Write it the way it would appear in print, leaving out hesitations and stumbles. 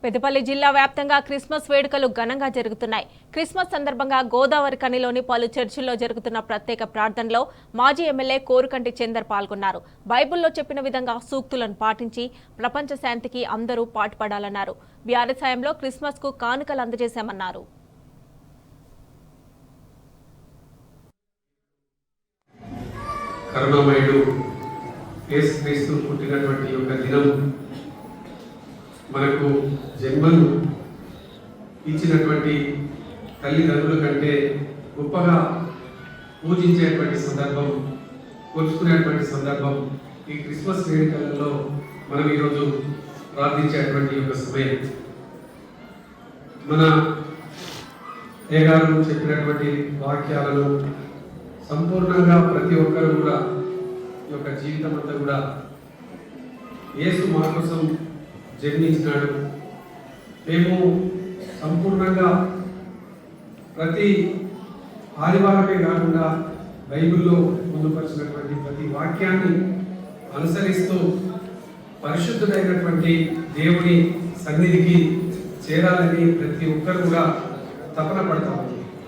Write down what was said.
పెద్దపల్లి జిల్లా వ్యాప్తంగా క్రిస్మస్ వేడుకలు ఘనంగా జరుగుతున్నాయి. క్రిస్మస్ సందర్భంగా గోదావరి కనిలోని పలు చర్చిల్లో జరుగుతున్న ప్రత్యేక ప్రార్థనలో మాజీ ఎమ్మెల్యే కోరుకంటి చందర్ పాల్గొన్నారు. బైబిల్లో చెప్పిన విధంగా సూక్తులను పాటించి ప్రపంచ శాంతికి అందరూ పాటుపడాలన్నారు. బీఆర్ఎస్ హయాంలో క్రిస్మస్ కు కానుకలు అందజేశామన్నారు. కరుణామయుడు యేసుక్రీస్తు పుట్టినటువంటి యొక్క దినం మనకు జన్మను ఇచ్చినటువంటి తల్లిదండ్రుల కంటే గొప్పగా పూజించేటువంటి సందర్భం, కొలుచుకునేటువంటి సందర్భం ఈ క్రిస్మస్ వేడుకలలో మనం ఈరోజు ప్రార్థించేటువంటి యొక్క సమయం. మన గారు చెప్పినటువంటి వాక్యాలను సంపూర్ణంగా ప్రతి ఒక్కరు కూడా ఈ యొక్క జీవితం అంతా కూడా యేసు మా కోసం జన్మించినాడు. మేము సంపూర్ణంగా ప్రతి ఆదివారమే కాకుండా బైబిల్లో పొందుపరిచినటువంటి ప్రతి వాక్యాన్ని అనుసరిస్తూ పరిశుద్ధుడైనటువంటి దేవుని సన్నిధికి చేరాలని ప్రతి ఒక్కరు కూడా తపన పడతాం.